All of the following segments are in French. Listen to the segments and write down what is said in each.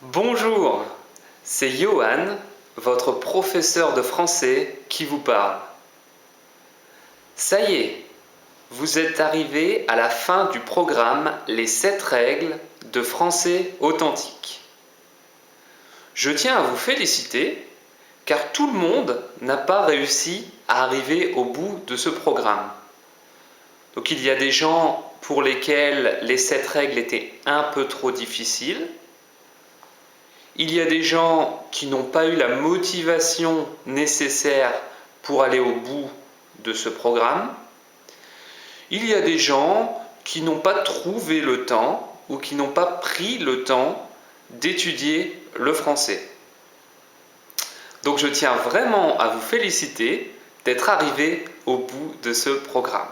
Bonjour, c'est Johan, votre professeur de français qui vous parle. Ça y est, vous êtes arrivé à la fin du programme Les 7 règles de français authentique. Je tiens à vous féliciter car tout le monde n'a pas réussi à arriver au bout de ce programme. Donc il y a des gens pour lesquels les 7 règles étaient un peu trop difficiles. Il y a des gens qui n'ont pas eu la motivation nécessaire pour aller au bout de ce programme. Il y a des gens qui n'ont pas trouvé le temps ou qui n'ont pas pris le temps d'étudier le français. Donc je tiens vraiment à vous féliciter d'être arrivé au bout de ce programme.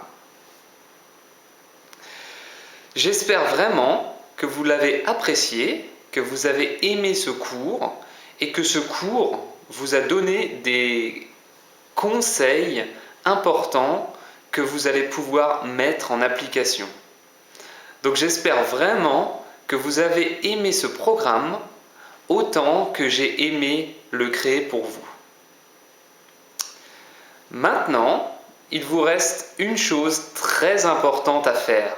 J'espère vraiment que vous l'avez apprécié, que vous avez aimé ce cours et que ce cours vous a donné des conseils importants que vous allez pouvoir mettre en application. Donc j'espère vraiment que vous avez aimé ce programme autant que j'ai aimé le créer pour vous. Maintenant, il vous reste une chose très importante à faire.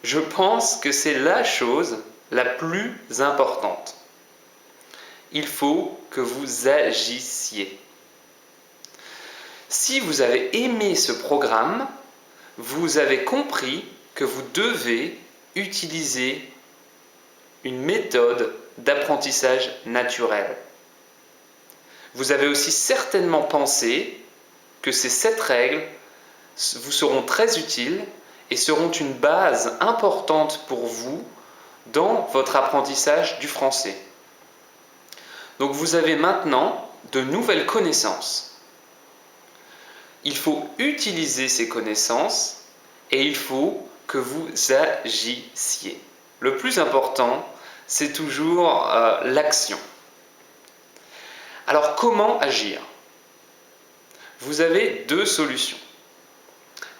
Je pense que c'est la chose la plus importante. Il faut que vous agissiez. Si vous avez aimé ce programme, vous avez compris que vous devez utiliser une méthode d'apprentissage naturel. Vous avez aussi certainement pensé que ces 7 règles vous seront très utiles et seront une base importante pour vous dans votre apprentissage du français. Donc vous avez maintenant de nouvelles connaissances. Il faut utiliser ces connaissances et il faut que vous agissiez. Le plus important, c'est toujours l'action. Alors comment agir? Vous avez 2 solutions.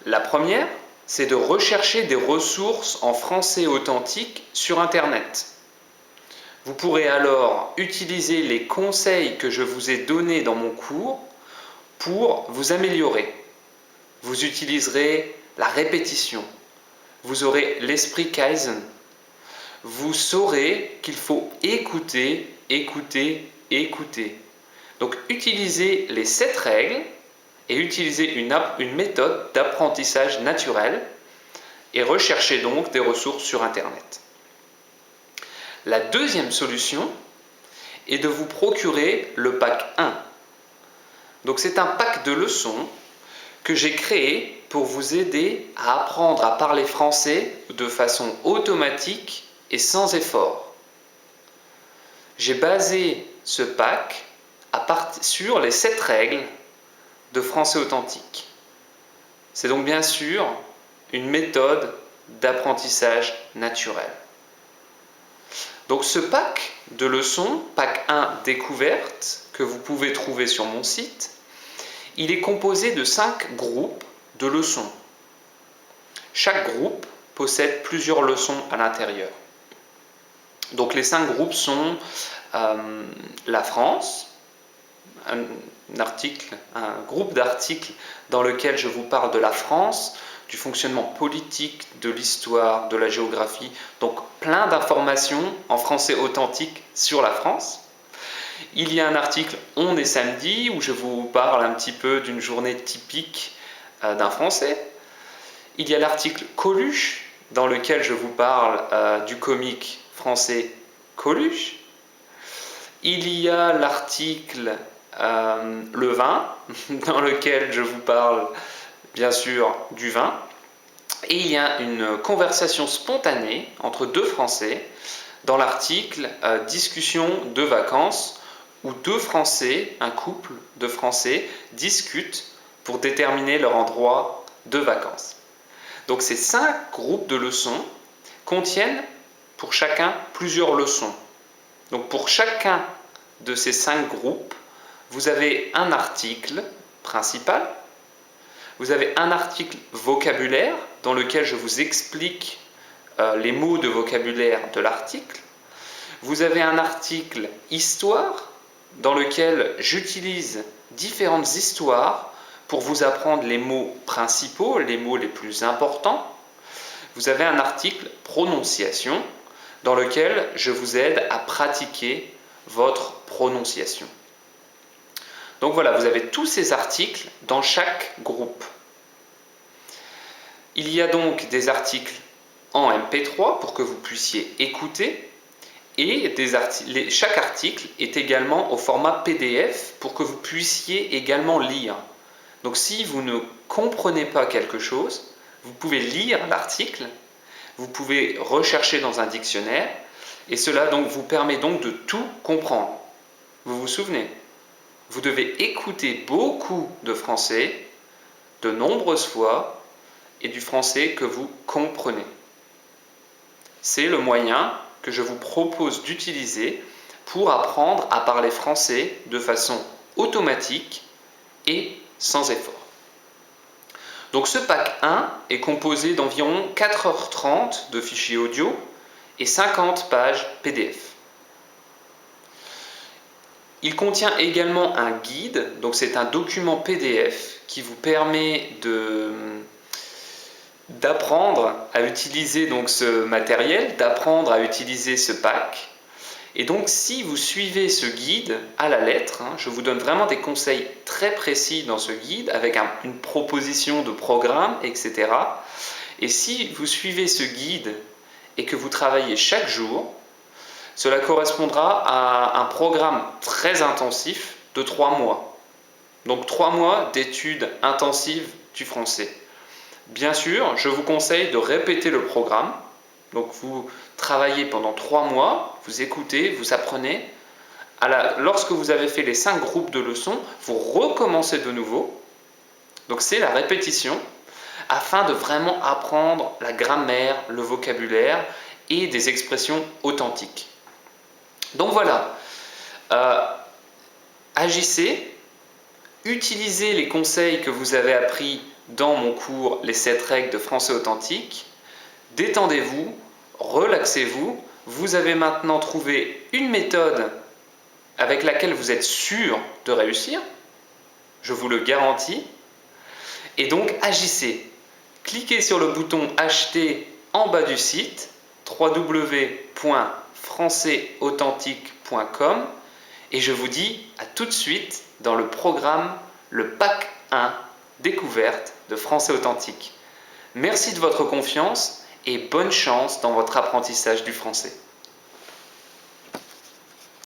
La première, c'est de rechercher des ressources en français authentique sur Internet. Vous pourrez alors utiliser les conseils que je vous ai donnés dans mon cours pour vous améliorer. Vous utiliserez la répétition. Vous aurez l'esprit Kaizen. Vous saurez qu'il faut écouter, écouter, écouter. Donc utilisez les 7 règles et utilisez une méthode d'apprentissage naturel et recherchez donc des ressources sur Internet. La deuxième solution est de vous procurer le pack 1. Donc c'est un pack de leçons que j'ai créé pour vous aider à apprendre à parler français de façon automatique et sans effort. J'ai basé ce pack sur les 7 règles de français authentique. C'est donc bien sûr une méthode d'apprentissage naturel. Donc ce pack de leçons, pack 1 découverte, que vous pouvez trouver sur mon site, il est composé de 5 groupes de leçons. Chaque groupe possède plusieurs leçons à l'intérieur. Donc les 5 groupes sont la France, un groupe d'articles dans lequel je vous parle de la France, du fonctionnement politique, de l'histoire, de la géographie, donc plein d'informations en français authentique sur la France. Il y a un article « On est samedi » où je vous parle un petit peu d'une journée typique d'un Français. Il y a l'article « Coluche » dans lequel je vous parle du comique français Coluche. Il y a l'article le vin, dans lequel je vous parle bien sûr du vin. Et il y a une conversation spontanée entre 2 Français dans l'article discussion de vacances, où 2 Français, un couple de Français, discutent pour déterminer leur endroit de vacances. Donc ces 5 groupes de leçons contiennent pour chacun plusieurs leçons. Donc pour chacun de ces 5 groupes, vous avez un article principal, vous avez un article vocabulaire dans lequel je vous explique les mots de vocabulaire de l'article, Vous avez un article Histoire dans lequel j'utilise différentes histoires pour vous apprendre les mots principaux, les mots les plus importants. Vous avez un article Prononciation dans lequel je vous aide à pratiquer votre prononciation. Donc voilà, vous avez tous ces articles dans chaque groupe. Il y a donc des articles en MP3 pour que vous puissiez écouter et chaque article est également au format PDF pour que vous puissiez également lire. Donc si vous ne comprenez pas quelque chose, vous pouvez lire l'article, vous pouvez rechercher dans un dictionnaire et cela donc vous permet donc de tout comprendre. Vous vous souvenez ? Vous devez écouter beaucoup de français, de nombreuses fois, et du français que vous comprenez. C'est le moyen que je vous propose d'utiliser pour apprendre à parler français de façon automatique et sans effort. Donc ce pack 1 est composé d'environ 4h30 de fichiers audio et 50 pages PDF. Il contient également un guide, donc c'est un document PDF qui vous permet d'apprendre à utiliser donc ce matériel, d'apprendre à utiliser ce pack. Et donc si vous suivez ce guide à la lettre, je vous donne vraiment des conseils très précis dans ce guide avec une proposition de programme, etc. Et si vous suivez ce guide et que vous travaillez chaque jour, cela correspondra à un programme très intensif de 3 mois. Donc 3 mois d'études intensives du français. Bien sûr, je vous conseille de répéter le programme. Donc vous travaillez pendant 3 mois, vous écoutez, vous apprenez. Lorsque vous avez fait les 5 groupes de leçons, vous recommencez de nouveau. Donc c'est la répétition afin de vraiment apprendre la grammaire, le vocabulaire et des expressions authentiques. Donc voilà, agissez, utilisez les conseils que vous avez appris dans mon cours Les 7 règles de français authentique, détendez-vous, relaxez-vous, vous avez maintenant trouvé une méthode avec laquelle vous êtes sûr de réussir, je vous le garantis, et donc agissez. Cliquez sur le bouton Acheter en bas du site www.françaisauthentique.com et je vous dis à tout de suite dans le programme le pack 1 découverte de français authentique. Merci de votre confiance et bonne chance dans votre apprentissage du français.